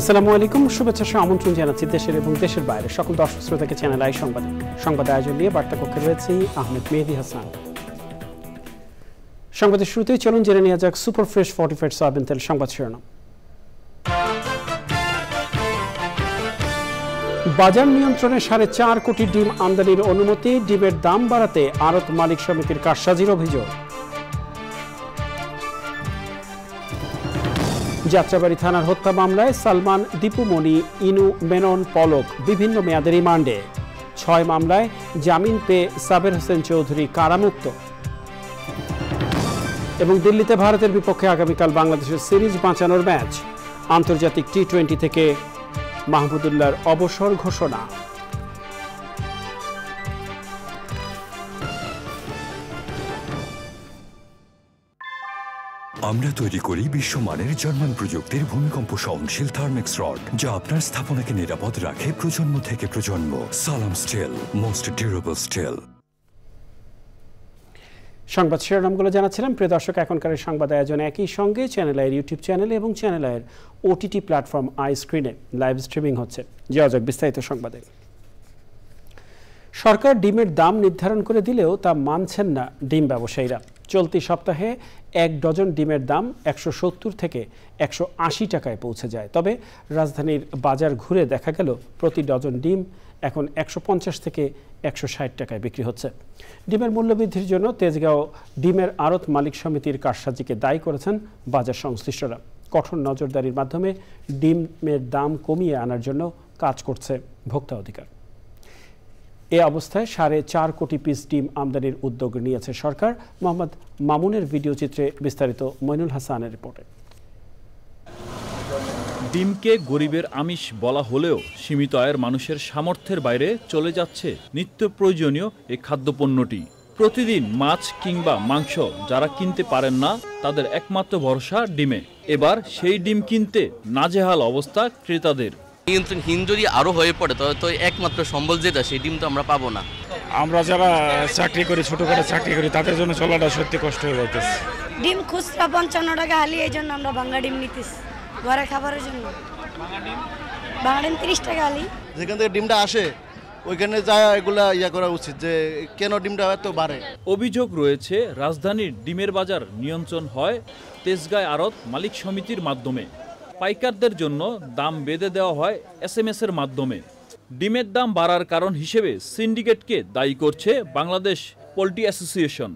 আসসালামু আলাইকুম, শুভেচ্ছা সহ আমন্ত্রণ জানাচ্ছি দেশের এবং দেশের বাইরে সকল দর্শক শ্রোতাকে চ্যানেল আই সংবাদ আয়োজন নিয়ে বার্তা কক্ষে রয়েছে আহমেদ মেহেদী হাসান। সংবাদের শুরুতেই চলুন জেনে নেওয়া যাক সুপার ফ্রেশ ফর্টিফাইড সয়াবিন তেল সংবাদ শিরোনাম। বাজার নিয়ন্ত্রণে 4.5 কোটি ডিম আমদানির অনুমতি, ডিমের দাম বাড়াতে আড়ত মালিক সমিতির কারসাজির অভিযোগ। যাত্রাবাড়ী থানার হত্যা মামলায় সালমান, দীপুমণি, ইনু, মেনন, পলক বিভিন্ন মেয়াদের রিমান্ডে। 6 মামলায় জামিন পেয়ে সাবের হোসেন চৌধুরী কারামুক্ত। এবং দিল্লিতে ভারতের বিপক্ষে আগামীকাল বাংলাদেশের সিরিজ বাঁচানোর ম্যাচ। আন্তর্জাতিক টি-20 থেকে মাহমুদুল্লাহর অবসর ঘোষণা। আমরা তৈরি করি বিশ্বমানের জার্মান প্রযুক্তির ভূমিকম্প সহনশীল থার্মেক্স রড, যা আপনার স্থাপনাকে নিরাপদ রাখে প্রজন্ম থেকে প্রজন্ম। সালাম স্টিল, মোস্ট ডিউরেবল স্টিল। সংবাদ শিরোনামগুলো জানাচ্ছিলাম। প্রিয় দর্শক, এখনকার সংবাদ আয়োজন একই সঙ্গে চ্যানেল আইয়ের ইউটিউব চ্যানেলে এবং চ্যানেল আইয়ের ওটিটি প্ল্যাটফর্ম আই স্ক্রিনে লাইভ স্ট্রিমিং হচ্ছে। যাওয়া যাক বিস্তারিত সংবাদে। সরকার ডিমের দাম নির্ধারণ করে দিলেও তা মানছেন না ডিম ব্যবসায়ীরা। চলতি সপ্তাহে 1 ডজন ডিমের দাম 170 থেকে 180 টাকায় পৌঁছে যায়। তবে রাজধানীর বাজার ঘুরে দেখা গেল প্রতি ডজন ডিম এখন 150 থেকে 160 টাকায় বিক্রি হচ্ছে। ডিমের মূল্যবৃদ্ধির জন্য তেজগাঁও ডিমের আড়ত মালিক সমিতির কারসাজিকে দায়ী করেছেন বাজার সংশ্লিষ্টরা। কঠোর নজরদারির মাধ্যমে ডিমের দাম কমিয়ে আনার জন্য কাজ করছে ভোক্তা অধিকার। এ অবস্থায় 4.5 কোটি পিস ডিম আমদানির উদ্যোগ নিয়েছে সরকার। মোহাম্মদ মামুনের ভিডিও চিত্রে বিস্তারিত মইনুল হাসানের রিপোর্টে। ডিমকে গরিবের আমিষ বলা হলেও সীমিত আয়ের মানুষের সামর্থ্যের বাইরে চলে যাচ্ছে নিত্য প্রয়োজনীয় এই খাদ্যপণ্যটি। প্রতিদিন মাছ কিংবা মাংস যারা কিনতে পারেন না, তাদের একমাত্র ভরসা ডিমে। এবার সেই ডিম কিনতে নাজেহাল অবস্থা ক্রেতাদের। নিয়ন্ত্রণহীন যদি আরো হয়ে পড়ে তবে তো একমাত্র সম্বল যেটা, সেই ডিম তো আমরা পাবো না। আমরা যারা চাকরি করি, ছোটখাটো চাকরি করি, তাদের জন্য চলাটা সত্যি কষ্ট হয়ে যাইতেছে। ডিম খুচরা 55 টাকা হালি, এই জন্য আমরা বাংলা ডিম নিতেছি ঘরে খাবারের জন্য। বাংলা ডিম 30 টাকা হালি। যেখান থেকে ডিমটা আসে ওইখানে যা এগুলা করা উচিত, যে কেন ডিমটা এত বাড়ে। অভিযোগ রয়েছে রাজধানীর ডিমের বাজার নিয়ন্ত্রণ হয় তেজগাঁও আড়ত মালিক সমিতির মাধ্যমে। পাইকারদের জন্য দাম বেঁধে দেওয়া হয় SMS এর মাধ্যমে। ডিমের দাম বাড়ার কারণ হিসেবে সিন্ডিকেটকে দায়ী করছে বাংলাদেশ পোল্ট্রি অ্যাসোসিয়েশন।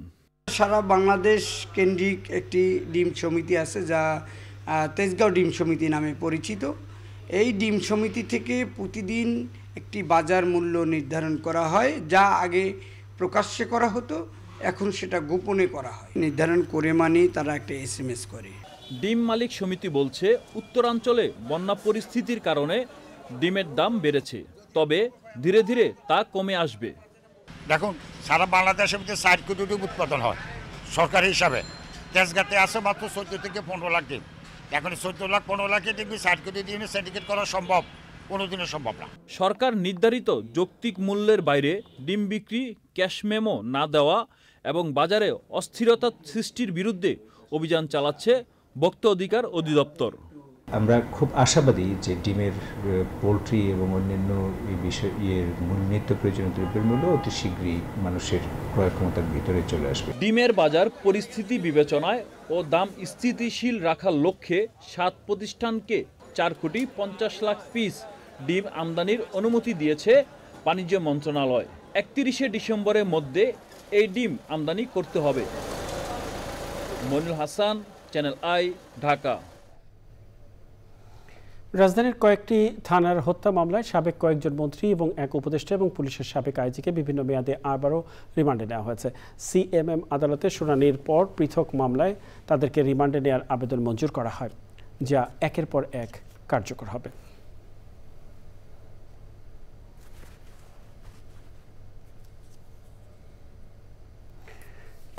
সারা বাংলাদেশ কেন্দ্রিক একটি ডিম সমিতি আছে, যা তেজগাঁও ডিম সমিতি নামে পরিচিত। এই ডিম সমিতি থেকে প্রতিদিন একটি বাজার মূল্য নির্ধারণ করা হয়, যা আগে প্রকাশ্যে করা হতো, এখন সেটা গোপনে করা হয়। নির্ধারণ করে মানে তারা একটা SMS করে। ডিম মালিক সমিতি বলছে উত্তরাঞ্চলে বন্যা পরিস্থিতির কারণে ডিমের দাম বেড়েছে, তবে ধীরে ধীরে তা কমে আসবে। দেখুন, সারা বাংলাদেশের মধ্যে 60 কোটি ডিম উৎপাদন হয় সরকারি হিসাবে। তেজগাঁতে আছে মাত্র 14 থেকে 15 লাখ ডিম। এখন 14 লাখ 15 লাখে ডিম 60 কোটি ডিমে সিন্ডিকেট করা সম্ভব? কোনোদিনও সম্ভব না। সরকার নির্ধারিত যৌক্তিক মূল্যের বাইরে ডিম বিক্রি, ক্যাশ মেমো না দেওয়া এবং বাজারে অস্থিরতা সৃষ্টির বিরুদ্ধে অভিযান চালাচ্ছে ভোক্তা অধিকার অধিদপ্তর। আমরা খুব আশাবাদী যে ডিমের, পোলট্রি এবং অন্যান্য এই বিষয়ের নিত্য প্রয়োজনীয় দ্রব্যের মূল্য অতি শীঘ্রই মানুষের ক্রয় ক্ষমতার ভিতরে চলে আসবে। ডিমের বাজার পরিস্থিতি বিবেচনায় ও দাম স্থিতিশীল রাখার লক্ষ্যে 7 প্রতিষ্ঠানকে 4,50,00,000 পিস ডিম আমদানির অনুমতি দিয়েছে বাণিজ্য মন্ত্রণালয়। 31শে ডিসেম্বরের মধ্যে এই ডিম আমদানি করতে হবে। মইনুল হাসান, চ্যানেল আই, ঢাকা। রাজধানীর কয়েকটি থানার হত্যা মামলায় সাবেক কয়েকজন মন্ত্রী এবং এক উপদেষ্টা এবং পুলিশের সাবেক আইজিকে বিভিন্ন মেয়াদে আবারও রিমান্ডে নেওয়া হয়েছে। CMM আদালতে শুনানির পর পৃথক মামলায় তাদেরকে রিমান্ডে নেওয়ার আবেদন মঞ্জুর করা হয়, যা একের পর এক কার্যকর হবে।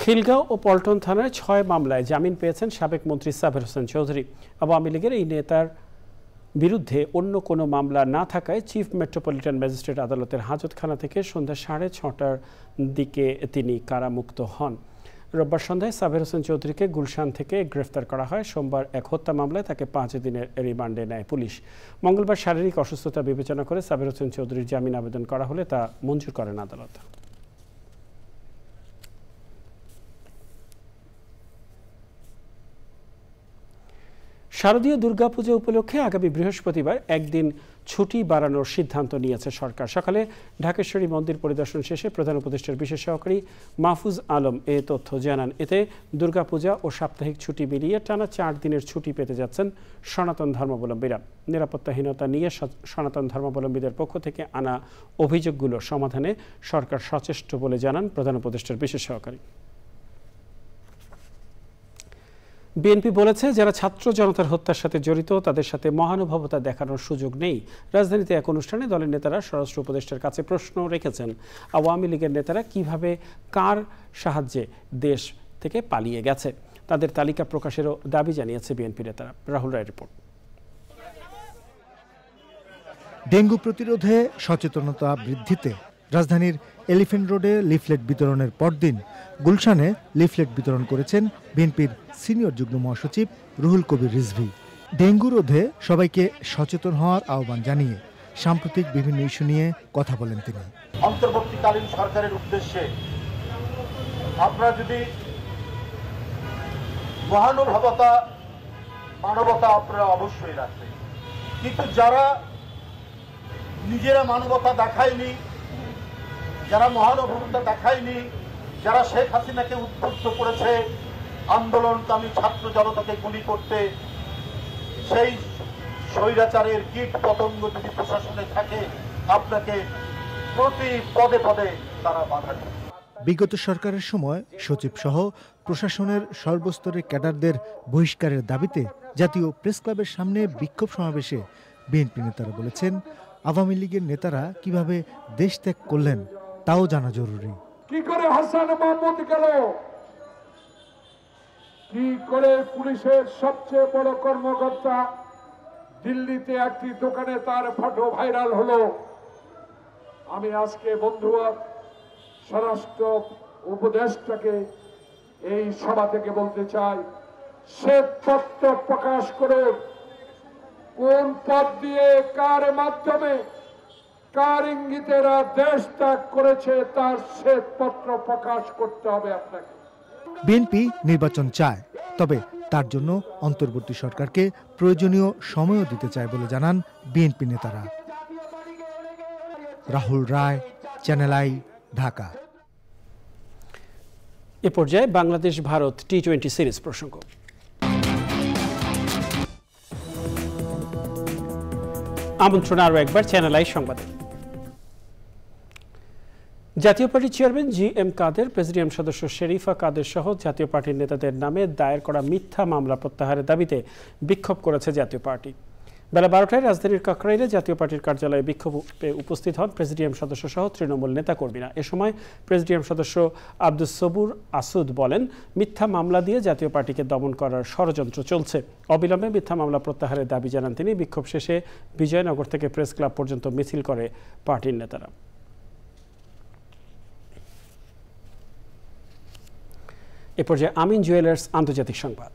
খিলগাঁও ও পল্টন থানায় 6 মামলায় জামিন পেয়েছেন সাবেক মন্ত্রী সাবের হোসেন চৌধুরী। আওয়ামী লীগের এই নেতার বিরুদ্ধে অন্য কোনো মামলা না থাকায় চিফ মেট্রোপলিটন ম্যাজিস্ট্রেট আদালতের হাজতখানা থেকে সন্ধ্যা 6:30টার দিকে তিনি কারামুক্ত হন। রোববার সন্ধ্যায় সাবের হোসেন চৌধুরীকে গুলশান থেকে গ্রেফতার করা হয়। সোমবার এক হত্যা মামলায় তাকে 5 দিনের রিমান্ডে নেয় পুলিশ। মঙ্গলবার শারীরিক অসুস্থতা বিবেচনা করে সাবের হোসেন চৌধুরীর জামিন আবেদন করা হলে তা মঞ্জুর করেন আদালত। শারদীয় দুর্গাপূজা উপলক্ষে আগামী বৃহস্পতিবার একদিন ছুটি বাড়ানোর সিদ্ধান্ত নিয়েছে সরকার। সকালে ঢাকেশ্বরী মন্দির পরিদর্শন শেষে প্রধান উপদেষ্টার বিশেষ সহকারী মাহফুজ আলম এ তথ্য জানান। এতে দুর্গাপূজা ও সাপ্তাহিক ছুটি মিলিয়ে টানা 4 দিনের ছুটি পেতে যাচ্ছেন সনাতন ধর্মাবলম্বীরা। নিরাপত্তাহীনতা নিয়ে সনাতন ধর্মাবলম্বীদের পক্ষ থেকে আনা অভিযোগগুলো সমাধানে সরকার সচেষ্ট বলে জানান প্রধান উপদেষ্টার বিশেষ সহকারী। বিএনপি বলেছে, যারা ছাত্র জনতার হত্যার সাথে জড়িত তাদের সাথে মহানুভবতা দেখানোর সুযোগ নেই। রাজধানীতে এক অনুষ্ঠানে দলের নেতারা স্বরাষ্ট্র উপদেষ্টার কাছে প্রশ্ন রেখেছেন, আওয়ামী লীগের নেতারা কিভাবে কার সাহায্যে দেশ থেকে পালিয়ে গেছে। তাদের তালিকা প্রকাশেরও দাবি জানিয়েছে বিএনপি নেতারা। রাহুল রায় রিপোর্ট। ডেঙ্গু প্রতিরোধে সচেতনতা বৃদ্ধিতে রাজধানীর এলিফ্যান্ট রোডে লিফলেট বিতরণের পরদিন গুলশানে লিফলেট বিতরণ করেছেন বিএনপির সিনিয়র যুগ্ম মহাসচিব রুহুল কবির রিজভী। ডেঙ্গু রোধে সবাইকে সচেতন হওয়ার আহ্বান জানিয়ে সাম্প্রতিক বিভিন্ন ইস্যু নিয়ে কথা বলেন তিনি। অন্তর্বর্তীকালীন সরকারের উদ্দেশ্যে আপনারা যদি মহানুভবতা মানবতা আপনারা অবশ্যই রাখবেন, কিন্তু যারা নিজেরা মানবতা দেখায়নি, যারা মহানুভবতা দেখায়নি, যারা শেখ হাসিনাকে উদ্বুদ্ধ করেছে আন্দোলনকামী ছাত্র জনতাকে গুলি করতে, সেই স্বৈরাচারের কীট পতঙ্গ যদি প্রশাসনে থাকে আপনাকে প্রতি পদে পদে তারা বাধা দেবে। বিগত সরকারের সময় সচিব সহ প্রশাসনের সর্বস্তরের ক্যাডারদের বহিষ্কারের দাবিতে জাতীয় প্রেস ক্লাবের সামনে বিক্ষোভ সমাবেশে বিএনপি নেতারা বলেছেন, আওয়ামী লীগের নেতারা কিভাবে দেশ ত্যাগ করলেন তাও জানা জরুরি। কি করে হাসান মাহমুদ গেল, কি করে পুলিশের সবচেয়ে বড় কর্মকর্তা দিল্লিতে একটি দোকানে তার ফটো ভাইরাল হলো। আমি আজকে বন্ধু স্বরাষ্ট্র উপদেষ্টাকে এই সভা থেকে বলতে চাই, শ্বেতপত্র প্রকাশ করে কোন পথ দিয়ে কার মাধ্যমে কার ইঙ্গিতেরা দেশ ত্যাগ করেছে তার শ্বেতপত্র প্রকাশ করতে হবে আপনাকে। বিএনপি নির্বাচন চায়, তবে তার জন্য অন্তর্বর্তী সরকারকে প্রয়োজনীয় সময়ও দিতে চায় বলে জানান বিএনপি নেতারা। রাহুল রায়, চ্যানেল আই, ঢাকা। এ পর্যায়ে বাংলাদেশ ভারত টি-20 সিরিজ প্রসঙ্গ। আমন্ত্রণ আরও একবার চ্যানেল আই সংবাদে। জাতীয় পার্টির চেয়ারম্যান জি.এম. কাদের, প্রেসিডিয়াম সদস্য শেরিফা কাদের সহ জাতীয় পার্টির নেতাদের নামে দায়ের করা মিথ্যা মামলা প্রত্যাহারের দাবিতে বিক্ষোভ করেছে জাতীয় পার্টি। বেলা 12টায় রাজধানীর কাকরাইলে জাতীয় পার্টির কার্যালয়ে বিক্ষোভে উপস্থিত হন প্রেসিডিয়াম সদস্য সহ তৃণমূল নেতাকর্মীরা। এ সময় প্রেসিডিয়াম সদস্য আব্দুস সবুর আসুদ বলেন, মিথ্যা মামলা দিয়ে জাতীয় পার্টিকে দমন করার ষড়যন্ত্র চলছে। অবিলম্বে মিথ্যা মামলা প্রত্যাহারের দাবি জানান তিনি। বিক্ষোভ শেষে বিজয়নগর থেকে প্রেস ক্লাব পর্যন্ত মিছিল করে পার্টির নেতারা। এ পর্যায়ে আমিন জুয়েলার্স আন্তর্জাতিক সংবাদ।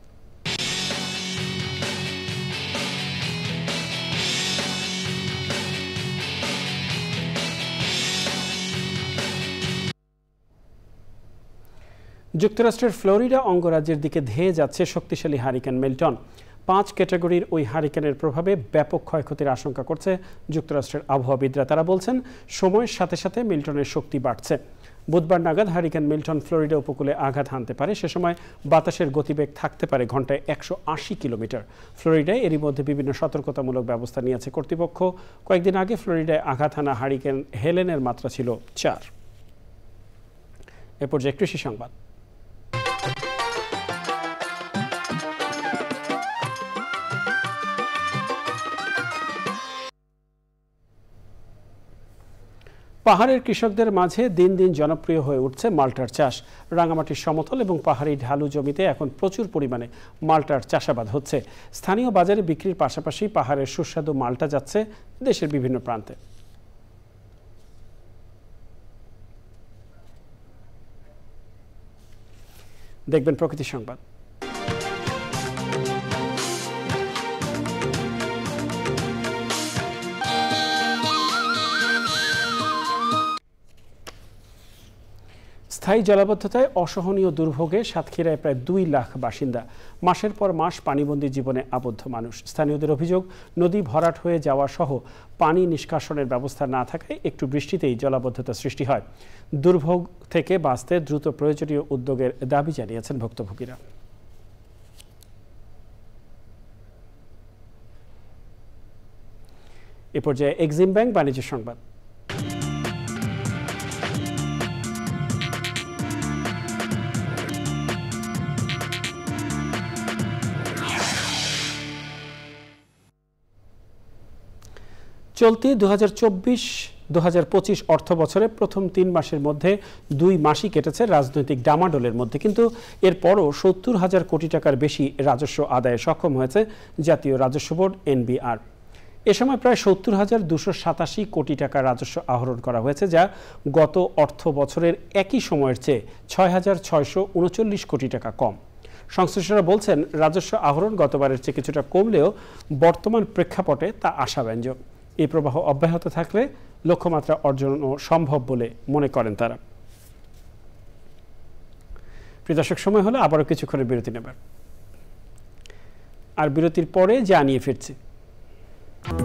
যুক্তরাষ্ট্রের ফ্লোরিডা অঙ্গরাজ্যের দিকে ধেয়ে যাচ্ছে শক্তিশালী হারিকেন মিল্টন। 5 ক্যাটাগরির ওই হারিকেনের প্রভাবে ব্যাপক ক্ষয়ক্ষতির আশঙ্কা করছে যুক্তরাষ্ট্রের আবহাওয়াবিদরা। তারা বলছেন, সময়ের সাথে সাথে মিল্টনের শক্তি বাড়ছে। বুধবার নাগাদ হারিকেন মিল্টন ফ্লোরিডা উপকূলে আঘাত হানতে পারে। সে সময় বাতাসের গতিবেগ থাকতে পারে ঘন্টায় 180 কিলোমিটার। ফ্লোরিডায় এরই মধ্যে বিভিন্ন সতর্কতামূলক ব্যবস্থা নিয়েছে কর্তৃপক্ষ। কয়েকদিন আগে ফ্লোরিডায় আঘাত হানা হারিকেন হেলেনের মাত্রা ছিল 4। এ পর্যায়ে কৃষি সংবাদ। পাহাড়ের কৃষকদের মাঝে দিন দিন জনপ্রিয় হয়ে উঠছে মাল্টার চাষ। রাঙামাটির সমতল এবং পাহাড়ি ঢালু জমিতে এখন প্রচুর পরিমাণে মাল্টার চাষাবাদ হচ্ছে। স্থানীয় বাজারে বিক্রির পাশাপাশি পাহাড়ের সুস্বাদু মাল্টা যাচ্ছে দেশের বিভিন্ন প্রান্তে। দেখবেন প্রকৃতি সংবাদ। স্থায়ী জলাবদ্ধতায় অসহনীয় দুর্ভোগে সাতক্ষীরায় প্রায় 2 লাখ বাসিন্দা। মাসের পর মাস পানিবন্দী জীবনে আবদ্ধ মানুষ। স্থানীয়দের অভিযোগ, নদী ভরাট হয়ে যাওয়া সহ পানি নিষ্কাশনের ব্যবস্থা না থাকায় একটু বৃষ্টিতেই জলাবদ্ধতা সৃষ্টি হয়। দুর্ভোগ থেকে বাঁচতে দ্রুত প্রয়োজনীয় উদ্যোগের দাবি জানিয়েছেন ভুক্তভোগীরা। এ পর্যায়ে এক্সিম ব্যাংক বাণিজ্য সংবাদ। চলতি 2024-2025 অর্থ বছরে প্রথম 3 মাসের মধ্যে 2 মাসই কেটেছে রাজনৈতিক ডামাডোলের মধ্যে, কিন্তু এরপরও 70,000 কোটি টাকার বেশি রাজস্ব আদায়ে সক্ষম হয়েছে জাতীয় রাজস্ব বোর্ড এনবিআর। এ সময় প্রায় 70,287 কোটি টাকা রাজস্ব আহরণ করা হয়েছে, যা গত অর্থ বছরের একই সময়ের চেয়ে 6,639 কোটি টাকা কম। সংশ্লিষ্টরা বলছেন, রাজস্ব আহরণ গতবারের চেয়ে কিছুটা কমলেও বর্তমান প্রেক্ষাপটে তা আশাব্যঞ্জক। এই প্রবাহ অব্যাহত থাকলে লক্ষ্যমাত্রা অর্জনও সম্ভব বলে মনে করেন তারা। প্রিয় দর্শক, সময় হলো আবারও কিছুক্ষণের বিরতি নেবার, আর বিরতির পরে জানিয়ে ফিরছি।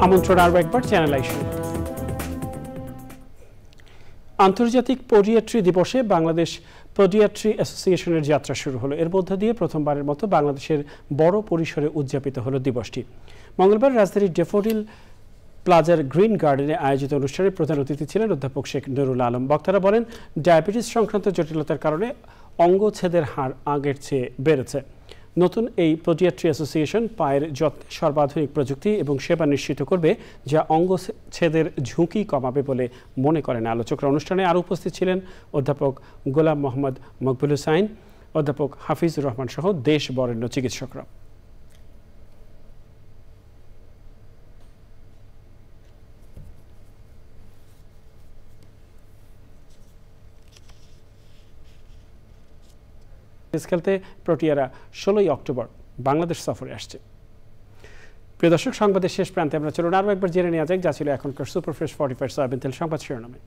আমন্ত্রণ আরও একবার চ্যানেল আই সংবাদ। আন্তর্জাতিক পেডিয়াট্রি দিবসে বাংলাদেশ পেডিয়াট্রি অ্যাসোসিয়েশনের যাত্রা শুরু হলো। এর মধ্য দিয়ে প্রথমবারের মতো বাংলাদেশের বড় পরিসরে উদযাপিত হলো দিবসটি। মঙ্গলবার রাজধানীর ডেফোডিল প্লাজার গ্রিন গার্ডেনে আয়োজিত অনুষ্ঠানে প্রধান অতিথি ছিলেন অধ্যাপক শেখ নুরুল আলম। বক্তারা বলেন, ডায়াবেটিস সংক্রান্ত জটিলতার কারণে অঙ্গচ্ছেদের হার আগের চেয়ে বেড়েছে। নতুন এই পেডিয়াট্রি অ্যাসোসিয়েশন পায়ের যত্নে সর্বাধুনিক প্রযুক্তি এবং সেবা নিশ্চিত করবে, যা অঙ্গচ্ছেদের ঝুঁকি কমাবে বলে মনে করেন আলোচকরা। অনুষ্ঠানে আরও উপস্থিত ছিলেন অধ্যাপক গোলাম মোহাম্মদ মকবুল হুসাইন, অধ্যাপক হাফিজুর রহমান সহ দেশ বরেণ্য চিকিৎসকরা। খেলতে প্রোটিয়ারা 16 অক্টোবর বাংলাদেশ সফরে আসছে। প্রিয় দর্শক, সংবাদের শেষ প্রান্তে আমরা চলুন আরও একবার জেনে নেওয়া যাক যা ছিল এখনকার সুপারফ্রেশ 45 সয়াবিন তেল সংবাদ শিরোনামে।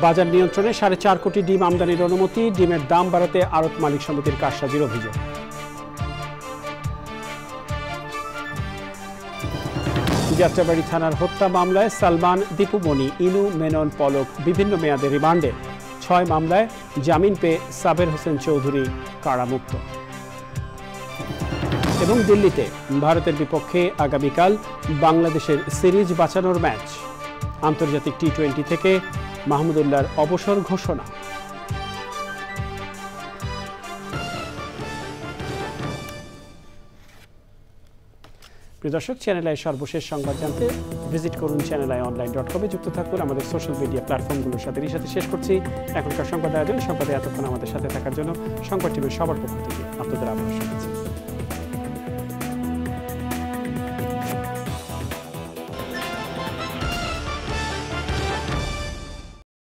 বাজার নিয়ন্ত্রণে 4.5 কোটি ডিম আমদানির অনুমতি। ডিমের দাম বাড়াতে আড়ত মালিক সমিতির কারসাজির অভিযোগ। যাত্রাবাড়ি থানার হত্যা মামলায় সালমান, দীপুমণি, ইনু, মেনন, পলক বিভিন্ন মেয়াদে রিমান্ডে। 6 মামলায় জামিন পেয়ে সাবের হোসেন চৌধুরী কারামুক্ত। এবং দিল্লিতে ভারতের বিপক্ষে আগামীকাল বাংলাদেশের সিরিজ বাঁচানোর ম্যাচ। আন্তর্জাতিক টি-20 থেকে মাহমুদুল্লাহর অবসর ঘোষণা। প্রিয় দর্শক, চ্যানেল আই সর্বশেষ সংবাদ জানতে ভিজিট করুন channelionline.com-এ। যুক্ত থাকুন আমাদের সোশ্যাল মিডিয়া প্ল্যাটফর্মগুলোর সাথে। এর সাথে শেষ করছি এখনকার সংবাদ আয়োজন। সংবাদে এতক্ষণ আমাদের সাথে থাকার জন্য সংবাদ টিমের সবার পক্ষ থেকে আপনাদের আবারও শুভেচ্ছা।